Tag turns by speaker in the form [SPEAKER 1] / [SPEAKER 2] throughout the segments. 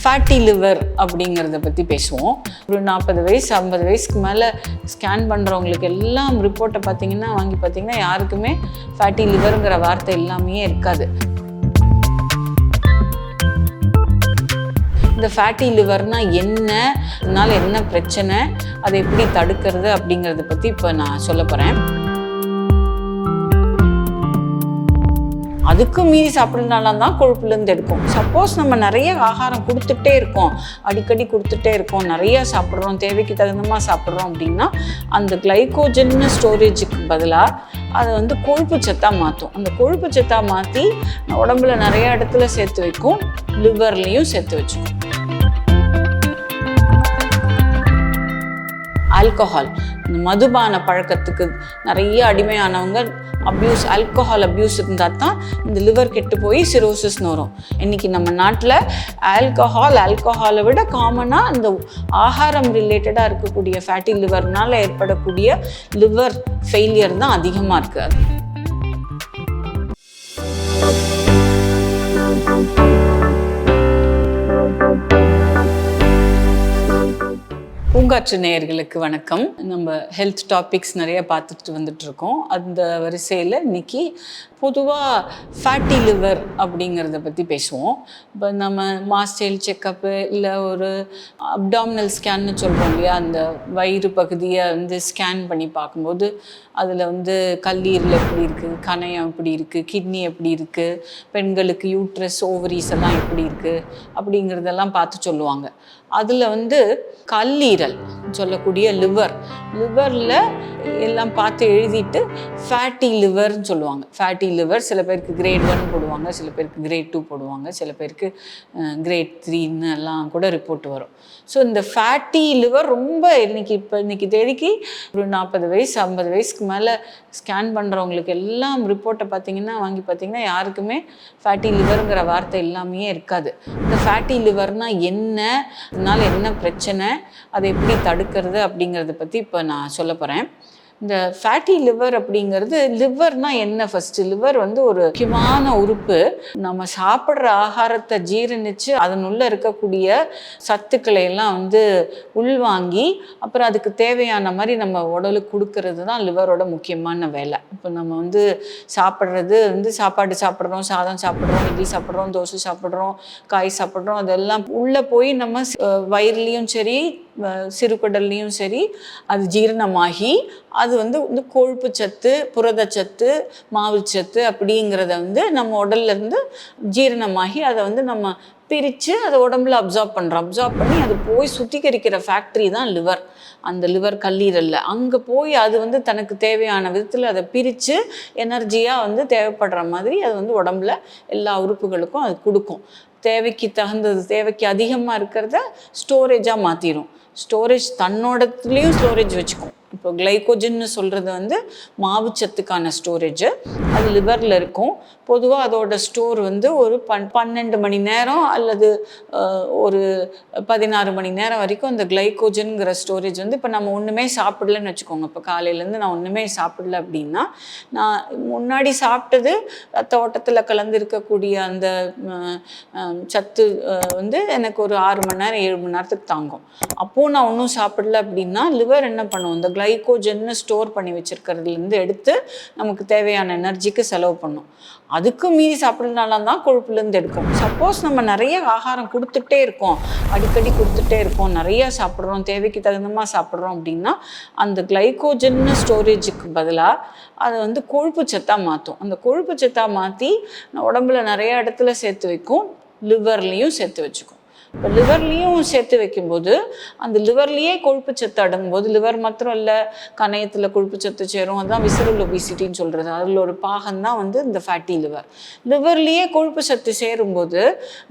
[SPEAKER 1] Fatty liver அப்படிங்கிறத பற்றி பேசுவோம். ஒரு 40 வயசு 50 வயசுக்கு மேலே ஸ்கேன் பண்ணுறவங்களுக்கு எல்லாம் ரிப்போர்ட்டை பார்த்தீங்கன்னா யாருக்குமே ஃபேட்டி லிவருங்கிற வார்த்தை எல்லாமே இருக்காது. இந்த ஃபேட்டி லிவர்னா என்ன, அதனால என்ன பிரச்சனை, அதை எப்படி தடுக்கிறது அப்படிங்கிறத பற்றி இப்போ நான் சொல்ல போகிறேன். அதுக்கும் மீறி சாப்பிட்றதுனால தான் கொழுப்புலேருந்து எடுக்கும். சப்போஸ் நம்ம நிறைய ஆகாரம் கொடுத்துட்டே இருக்கோம், அடிக்கடி கொடுத்துட்டே இருக்கோம், நிறையா சாப்பிட்றோம், தேவைக்கு தகுந்தமாக சாப்பிட்றோம் அப்படின்னா அந்த கிளைகோஜன் ஸ்டோரேஜுக்கு பதிலாக அதை கொழுப்பு சத்தாக மாற்றும். அந்த கொழுப்பு சத்தாக மாற்றி உடம்புல நிறைய இடத்துல சேர்த்து வைக்கும், லிவர்லேயும் சேர்த்து வச்சுக்கும். ஆல்கஹால், இந்த மதுபான பழக்கத்துக்கு நிறைய அடிமையானவங்க ஆல்கஹால் அப்யூஸ் இருந்தால் தான் இந்த லிவர் கெட்டு போய் சிரோசிஸ்னு வரும். இன்றைக்கி நம்ம நாட்டில் ஆல்கஹாலை விட காமனாக இந்த ஆகாரம் ரிலேட்டடாக இருக்கக்கூடிய ஃபேட்டி லிவர்னால் ஏற்படக்கூடிய லிவர் ஃபெயிலியர் தான் அதிகமாக இருக்குது. பூங்காற்று நேயர்களுக்கு வணக்கம். நம்ம ஹெல்த் டாபிக்ஸ் நிறைய பார்த்துட்டு வந்துட்டு இருக்கோம். அந்த வரிசையில் இன்னைக்கு பொதுவாக ஃபேட்டி லிவர் அப்படிங்கிறத பற்றி பேசுவோம். இப்போ நம்ம மாஸ்டேல் செக்கப்பு இல்லை ஒரு அப்டாமினல் ஸ்கேன்னு சொல்கிறோம் இல்லையா, அந்த வயிறு பகுதியை ஸ்கேன் பண்ணி பார்க்கும்போது அதில் கல்லீரல் எப்படி இருக்குது, கணையம் எப்படி இருக்குது, கிட்னி எப்படி இருக்குது, பெண்களுக்கு யூட்ரஸ் ஓவரிஸ் எல்லாம் எப்படி இருக்குது அப்படிங்கிறதெல்லாம் பார்த்து சொல்லுவாங்க. அதில் கல்லீரல் சொல்லக்கூடிய லிவரில் எல்லாம் பார்த்து எழுதிட்டு ஃபேட்டி லிவர்னு சொல்லுவாங்க. ஃபேட்டி லிவர் சில பேருக்கு கிரேட் 1 போடுவாங்க, சில பேருக்கு கிரேட் 2 போடுவாங்க, சில பேருக்கு கிரேட் 3ன்னு எல்லாம் கூட ரிப்போர்ட் வரும். ஸோ இந்த ஃபேட்டி லிவர் ரொம்ப இன்னைக்கு தேதிக்கு ஒரு 40 வயசு 50 வயசுக்கு மேலே ஸ்கேன் பண்ணுறவங்களுக்கு எல்லாம் ரிப்போர்ட்டை பார்த்தீங்கன்னா யாருக்குமே ஃபேட்டி லிவருங்கிற வார்த்தை எல்லாமே இருக்காது. இந்த ஃபேட்டி லிவர்னா என்ன, அதனால என்ன பிரச்சனை, அதை எப்படி தடுக்கிறது அப்படிங்கிறத பற்றி இப்போ நான் சொல்ல போகிறேன். இந்த ஃபேட்டி லிவர் அப்படிங்கிறது, லிவர்னா என்ன? ஃபர்ஸ்ட் லிவர் ஒரு முக்கியமான உறுப்பு. நம்ம சாப்பிட்ற ஆகாரத்தை ஜீரணிச்சு அதனுள்ள இருக்கக்கூடிய சத்துக்களை எல்லாம் உள்வாங்கி அப்புறம் அதுக்கு தேவையான மாதிரி நம்ம உடலுக்கு கொடுக்கறது தான் லிவரோட முக்கியமான வேலை. இப்போ நம்ம சாப்பிட்றது சாப்பாடு சாப்பிட்றோம், சாதம் சாப்பிட்றோம், இட்லி சாப்பிட்றோம், தோசை சாப்பிட்றோம், காய் சாப்பிட்றோம், அதெல்லாம் உள்ளே போய் நம்ம வயிறுலேயும் சரி சிறுகுடல்லையும் சரி அது ஜீரணமாகி அது கொழுப்பு சத்து, புரதச்சத்து, மாவுச்சத்து அப்படிங்கிறத நம்ம உடல்லேருந்து ஜீரணமாகி அதை நம்ம பிரித்து அதை உடம்புல அப்சார்ப் பண்ணி அது போய் சுத்திகரிக்கிற ஃபேக்ட்ரி தான் லிவர். அந்த லிவர் கல்லீரலில் அங்கே போய் அது தனக்கு தேவையான விதத்தில் அதை பிரித்து எனர்ஜியாக தேவைப்படுற மாதிரி அது உடம்புல எல்லா உறுப்புகளுக்கும் அது கொடுக்கும். தேவைக்கு தகுந்தது, தேவைக்கு அதிகமாக இருக்கிறத ஸ்டோரேஜாக மாற்றிடும். ஸ்டோரேஜ் தன்னோடத்துலேயும் ஸ்டோரேஜ் வச்சுக்கும். இப்போ கிளைகோஜன்னு சொல்கிறது மாவுச்சத்துக்கான ஸ்டோரேஜ், அது லிவரில் இருக்கும். பொதுவாக அதோட ஸ்டோர் ஒரு 12 மணி நேரம் அல்லது ஒரு 16 மணி நேரம் வரைக்கும் அந்த கிளைகோஜன்கிற ஸ்டோரேஜ் இப்போ நம்ம ஒன்றுமே சாப்பிடலன்னு வச்சுக்கோங்க. இப்போ காலையிலேருந்து நான் ஒன்றுமே சாப்பிடல அப்படின்னா, நான் முன்னாடி சாப்பிட்டது ரத்த ஓட்டத்தில் கலந்து இருக்கக்கூடிய அந்த சத்து எனக்கு ஒரு 6 மணி நேரம் 7 மணி நேரத்துக்கு தாங்கும். அப்போது நான் ஒன்றும் சாப்பிடல அப்படின்னா லிவர் என்ன பண்ணும், இந்த கிளைகோஜன்னு ஸ்டோர் பண்ணி வச்சுருக்கிறதுலேருந்து எடுத்து நமக்கு தேவையான எனர்ஜிக்கு செலவு பண்ணும். அதுக்கும் மீறி சாப்பிட்றதுனால தான் கொழுப்புலேருந்து எடுக்கும். சப்போஸ் நம்ம நிறைய ஆகாரம் கொடுத்துட்டே இருக்கோம், அடிக்கடி கொடுத்துட்டே இருக்கோம், நிறையா சாப்பிட்றோம், தேவைக்கு தகுந்தமாக சாப்பிட்றோம் அப்படின்னா அந்த கிளைகோஜன் ஸ்டோரேஜுக்கு பதிலாக அதை கொழுப்பு சத்தாக மாற்றும். அந்த கொழுப்பு சத்தாக மாற்றி உடம்புல நிறைய இடத்துல சேர்த்து வைக்கும், லிவர்லேயும் சேர்த்து வச்சுக்கும். இப்போ லிவர்லேயும் சேர்த்து வைக்கும்போது அந்த லிவர்லேயே கொழுப்பு சத்து அடங்கும்போது, லிவர் மாத்திரம் இல்லை, கணையத்தில் கொழுப்பு சத்து சேரும், அதுதான் விசரல் ஒபிசிட்டின்னு சொல்கிறது. அதில் ஒரு பாகம்தான் இந்த ஃபேட்டி லிவர். லிவர்லேயே கொழுப்பு சத்து சேரும்போது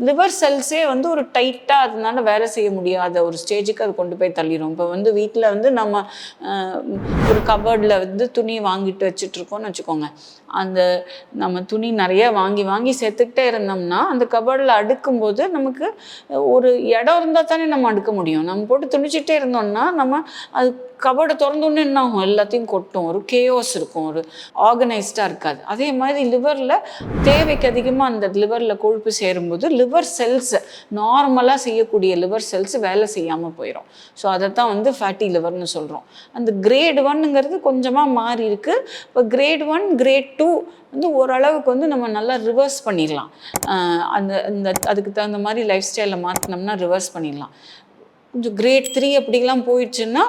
[SPEAKER 1] லிவர் செல்ஸே ஒரு டைட்டாக அதனால வேலை செய்ய முடியாத ஒரு ஸ்டேஜுக்கு அது கொண்டு போய் தள்ளிடும். இப்போ வீட்டில் நம்ம ஒரு கபர்டில் துணி வாங்கிட்டு வச்சுட்ருக்கோன்னு வச்சுக்கோங்க. அந்த நம்ம துணி நிறைய வாங்கி சேர்த்துக்கிட்டே இருந்தோம்னா அந்த கபர்டில் அடுக்கும்போது நமக்கு ஒரு இடம் இருந்தால் தானே நம்ம அடுக்க முடியும். நம்ம போட்டு துணிச்சிட்டே இருந்தோம்னா நம்ம அது கபோர்டை திறந்தோன்னே என்ன ஆகும், எல்லாத்தையும் கொட்டும், ஒரு கேயோஸ் இருக்கும், ஒரு ஆர்கனைஸ்டாக இருக்காது. அதே மாதிரி லிவரில் தேவைக்கு அதிகமாக அந்த லிவரில் கொழுப்பு சேரும்போது லிவர் செல்ஸ் நார்மலாக செய்யக்கூடிய லிவர் செல்ஸ் வேலை செய்யாமல் போயிடும். ஸோ அதைத்தான் வந்து ஃபேட்டி லிவர்னு சொல்கிறோம். அந்த கிரேட் 1ங்கிறது கொஞ்சமாக மாறி இருக்குது. இப்போ கிரேட் 1 கிரேட் 2 வந்து ஓரளவுக்கு வந்து நம்ம நல்லா ரிவர்ஸ் பண்ணிடலாம். அதுக்கு தகுந்த மாதிரி லைஃப் ஸ்டைலில் மாற்றினோம்னா ரிவர்ஸ் பண்ணிடலாம். கொஞ்சம் கிரேட் 3 அப்படிலாம் போயிடுச்சுன்னா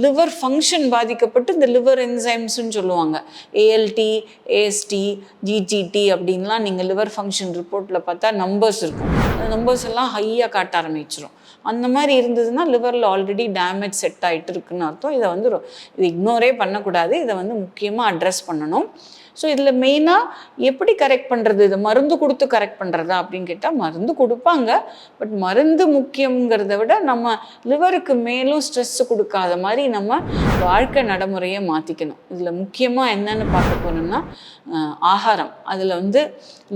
[SPEAKER 1] லிவர் ஃபங்க்ஷன் பாதிக்கப்பட்டு இந்த லிவர் என்சைம்ஸ்ன்னு சொல்லுவாங்க, ஏஎல்டி, ஏஎஸ்டி, ஜிஜிடி அப்படின்லாம் நீங்கள் லிவர் ஃபங்க்ஷன் ரிப்போர்ட்டில் பார்த்தா நம்பர்ஸ் இருக்கும். அந்த நம்பர்ஸ் எல்லாம் ஹையாக காட்ட ஆரம்பிச்சிடும். அந்த மாதிரி இருந்ததுன்னா லிவரில் ஆல்ரெடி டேமேஜ் செட் ஆகிட்டு இருக்குன்னு அர்த்தம். இதை வந்து இது இக்னோரே பண்ணக்கூடாது. இதை வந்து முக்கியமாக அட்ரஸ் பண்ணணும். ஸோ இதில் மெயினாக எப்படி கரெக்ட் பண்ணுறது, இதை மருந்து கொடுத்து கரெக்ட் பண்ணுறதா அப்படின்னு கேட்டால் மருந்து கொடுப்பாங்க. பட் மருந்து முக்கியங்கிறத விட நம்ம லிவருக்கு மேலும் ஸ்ட்ரெஸ் கொடுக்காத மாதிரி நம்ம வாழ்க்கை நடைமுறையை மாற்றிக்கணும். இதில் முக்கியமாக என்னென்னு பார்க்க போனோம்னா ஆகாரம். அதில் வந்து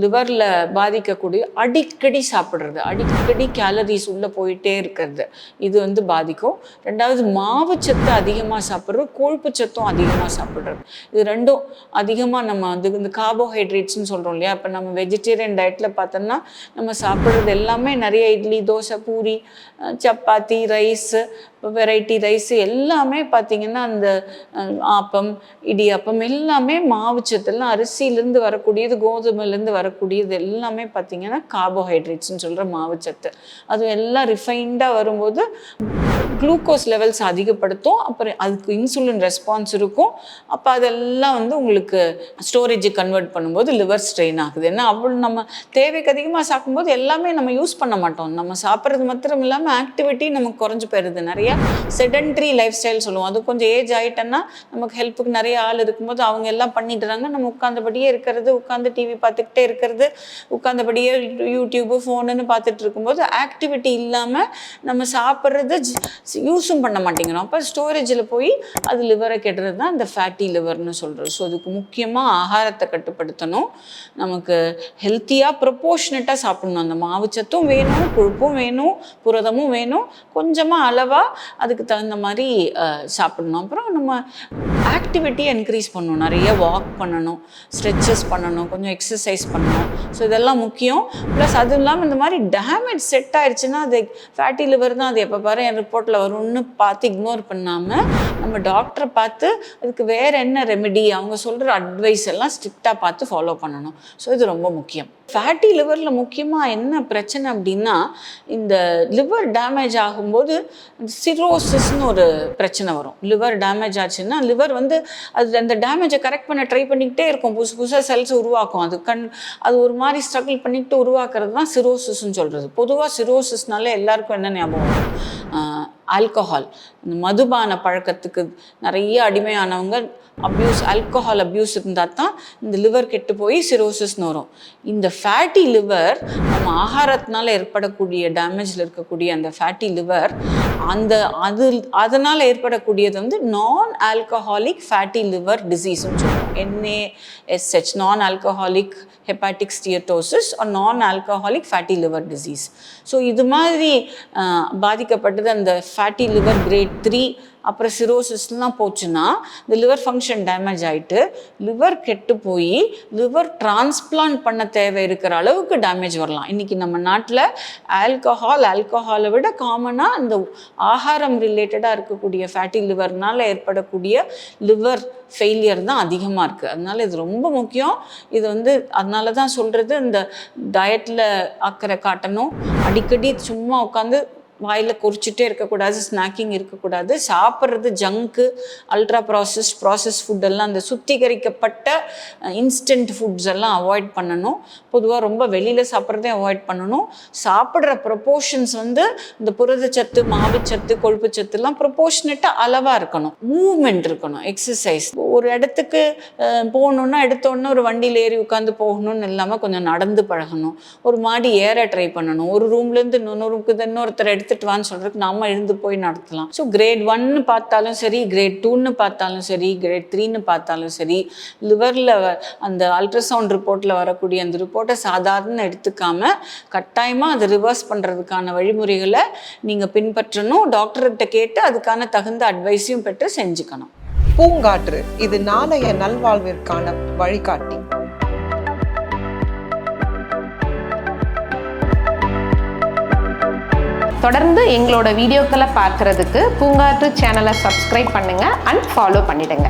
[SPEAKER 1] லிவரில் பாதிக்கக்கூடிய அடிக்கடி சாப்பிட்றது, அடிக்கடி கேலரிஸ் உள்ளே போயிட்டே இருக்கிறது, இது வந்து பாதிக்கும். ரெண்டாவது மாவுச்சத்து அதிகமாக சாப்பிட்றது, கொழுப்பு சத்தும் அதிகமாக சாப்பிட்றது, இது ரெண்டும் அதிகமாக நம்ம வந்து இந்த கார்போஹைட்ரேட்ஸ்ன்னு சொல்கிறோம் இல்லையா. இப்போ நம்ம வெஜிடேரியன் டயட்டில் பார்த்தோம்னா நம்ம சாப்பிட்றது எல்லாமே நிறைய idli, dosa, puri, chapati, rice, variety rice எல்லாமே பார்த்திங்கன்னா அந்த ஆப்பம், இடியாப்பம் எல்லாமே மாவுச்சத்துலாம் அரிசியிலேருந்து வரக்கூடியது, கோதுமையிலேருந்து வரக்கூடியது எல்லாமே பார்த்திங்கன்னா கார்போஹைட்ரேட்ஸ்ன்னு சொல்கிற மாவுச்சத்து. அதுவும் எல்லாம் ரிஃபைண்டாக வரும்போது குளுக்கோஸ் லெவல்ஸ் அதிகப்படுத்தும். அப்புறம் அதுக்கு இன்சுலின் ரெஸ்பான்ஸ் இருக்கும். அப்போ அதெல்லாம் வந்து உங்களுக்கு ஸ்டோரேஜ் கன்வெர்ட் பண்ணும்போது லிவர் ஸ்ட்ரெயின் ஆகுது. ஏன்னா அவ்வளோ நம்ம தேவைக்கு அதிகமாக சாப்பிடும்போது எல்லாமே நம்ம யூஸ் பண்ண மாட்டோம். நம்ம சாப்பிட்றது மாத்திரம் இல்லாமல் ஆக்டிவிட்டி நமக்கு குறைஞ்சி போயிடுது. நிறைய செடன்ட்ரி லைஃப் ஸ்டைல் சொல்லுவோம். அது கொஞ்சம் ஏஜ் ஆகிட்டோன்னா நமக்கு ஹெல்ப்புக்கு நிறைய ஆள் இருக்கும்போது அவங்க எல்லாம் பண்ணிடுறாங்க. நம்ம உட்காந்தபடியே இருக்கிறது, உட்காந்து டிவி பார்த்துக்கிட்டே இருக்கிறது, உட்காந்தபடியே யூடியூப்பு, ஃபோனுன்னு பார்த்துட்டு இருக்கும்போது ஆக்டிவிட்டி இல்லாமல் நம்ம சாப்பிட்றது யூஸும் பண்ண மாட்டேங்கிறோம். அப்போ ஸ்டோரேஜில் போய் அது லிவரை கெடுறது தான் இந்த ஃபேட்டி லிவர்னு சொல்கிறோம். ஸோ அதுக்கு முக்கியமாக ஆகாரத்தை கட்டுப்படுத்தணும். நமக்கு ஹெல்த்தியாக ப்ரொப்போர்ஷனட்டாக சாப்பிடணும். அந்த மாவுச்சத்தும் வேணும், கொழுப்பும் வேணும், புரதமும் வேணும், கொஞ்சமாக அளவாக அதுக்கு தகுந்த மாதிரி சாப்பிடணும். அப்புறம் நம்ம ஆக்டிவிட்டியை இன்க்ரீஸ் பண்ணணும். நிறைய வாக் பண்ணணும், ஸ்ட்ரெச்சஸ் பண்ணணும், கொஞ்சம் எக்ஸசைஸ் பண்ணணும். ஸோ இதெல்லாம் முக்கியம். ப்ளஸ் அதுவும் இல்லாமல் இந்த மாதிரி டேமேஜ் செட் ஆயிடுச்சுன்னா அது ஃபேட்டி லிவர் தான், அது எப்போ பாரு என் ரிப்போர்ட்டில் வரும்னு பார்த்து இக்னோர் பண்ணாமல் நம்ம டாக்டரை பார்த்து அதுக்கு வேறு என்ன ரெமெடி, அவங்க சொல்கிற அட்வைஸ் எல்லாம் ஸ்ட்ரிக்டாக பார்த்து ஃபாலோ பண்ணணும். ஸோ இது ரொம்ப முக்கியம். ஃபேட்டி லிவரில் முக்கியமாக என்ன பிரச்சனை அப்படின்னா, இந்த லிவர் டேமேஜ் ஆகும்போது சிரோசிஸ்னு ஒரு பிரச்சனை வரும். லிவர் டேமேஜ் ஆச்சுன்னா லிவர் வந்து அது அந்த டேமேஜை கரெக்ட் பண்ண ட்ரை பண்ணிக்கிட்டே இருக்கும், புதுசாக செல்ஸ் உருவாக்கும். அது ஒரு மாதிரி ஸ்ட்ரகிள் பண்ணிக்கிட்டு உருவாக்குறது தான் சிரோசிஸ்ன்னு சொல்கிறது. பொதுவாக சிரோசிஸ்னாலே எல்லாருக்கும் என்ன ஞாபகம் வரும், ஆல்கஹால், இந்த மதுபான பழக்கத்துக்கு நிறைய அடிமையானவங்க ஆல்கஹால் அப்யூஸ் இருந்தால் தான் இந்த லிவர் கெட்டு போய் சிரோசிஸ்னு வரும். இந்த ஃபேட்டி லிவர் நம்ம ஆகாரத்தினால ஏற்படக்கூடிய டேமேஜில் இருக்கக்கூடிய அந்த ஃபேட்டி லிவர் அதனால் ஏற்படக்கூடியது வந்து நான் ஆல்கஹாலிக் ஃபேட்டி லிவர் டிசீஸ்ன்னு சொல்லுவோம். NASH, நான் ஆல்கஹாலிக் ஹெப்பாட்டிக் ஸ்டியட்டோசிஸ் ஆர் நான் alcoholic fatty liver disease. So இது மாதிரி பாதிக்கப்பட்டது அந்த ஃபேட்டி லிவர் கிரேட் 3 அப்புறம் சிரோசிஸ்லாம் போச்சுன்னா இந்த லிவர் ஃபங்க்ஷன் டேமேஜ் ஆகிட்டு லிவர் கெட்டு போய் லிவர் டிரான்ஸ்பிளான்ட் பண்ண தேவை இருக்கிற அளவுக்கு டேமேஜ் வரலாம். இன்றைக்கி நம்ம நாட்டில் ஆல்கஹாலை விட காமனாக இந்த ஆகாரம் ரிலேட்டடாக இருக்கக்கூடிய ஃபேட்டி லிவர்னால் ஏற்படக்கூடிய லிவர் ஃபெயிலியர் தான் அதிகமாக இருக்குது. அதனால் இது ரொம்ப முக்கியம். இது வந்து அதனால தான் சொல்கிறது, இந்த டயட்டில் அக்கறை காட்டணும். அடிக்கடி சும்மா உட்காந்து வாயில் குறிச்சிட்டே இருக்கக்கூடாது, ஸ்நாக்கிங் இருக்கக்கூடாது. சாப்பிட்றது ஜங்க்கு, அல்ட்ரா ப்ராசஸ் ஃபுட்டெல்லாம், அந்த சுத்திகரிக்கப்பட்ட இன்ஸ்டன்ட் ஃபுட்ஸ் எல்லாம் அவாய்ட் பண்ணணும். பொதுவாக ரொம்ப வெளியில் சாப்பிட்றதே அவாய்ட் பண்ணணும். சாப்பிட்ற ப்ரொப்போர்ஷன்ஸ் வந்து இந்த புரதச்சத்து, மாவுச்சத்து, கொழுப்புச்சத்துலாம் ப்ரொப்போர்ஷனட்டாக அளவாக இருக்கணும். மூவ்மெண்ட் இருக்கணும், எக்ஸசைஸ். ஒரு இடத்துக்கு போகணுன்னா எடுத்தோடனே ஒரு வண்டியில் ஏறி உட்காந்து போகணும்னு இல்லாமல் கொஞ்சம் நடந்து பழகணும். ஒரு மாடி ஏற ட்ரை பண்ணணும். ஒரு ரூம்லேருந்து இன்னொரு ரூமுக்கு இன்னொருத்தர் எடுத்து எடுத்துகிட்டு வான்னு சொல்கிறதுக்கு நம்ம எழுந்து போய் நடத்தலாம். ஸோ கிரேட் 1 பார்த்தாலும் சரி, கிரேட் 2 பார்த்தாலும் சரி, கிரேட் 3 பார்த்தாலும் சரி, லிவரில் அந்த அல்ட்ராசவுண்ட் ரிப்போர்ட்டில் வரக்கூடிய அந்த ரிப்போர்ட்டை சாதாரண எடுத்துக்காமல் கட்டாயமாக அதை ரிவர்ஸ் பண்ணுறதுக்கான வழிமுறைகளை நீங்கள் பின்பற்றணும். டாக்டர்கிட்ட கேட்டு அதுக்கான தகுந்த அட்வைஸையும் பெற்று செஞ்சுக்கணும்.
[SPEAKER 2] பூங்காற்று இது நாளைய நல்வாழ்விற்கான வழிகாட்டி.
[SPEAKER 3] தொடர்ந்து எங்களோட வீடியோக்களை பார்க்குறதுக்கு பூங்காற்று சேனலை சப்ஸ்கிரைப் பண்ணுங்கள் அண்ட் ஃபாலோ பண்ணிடுங்க.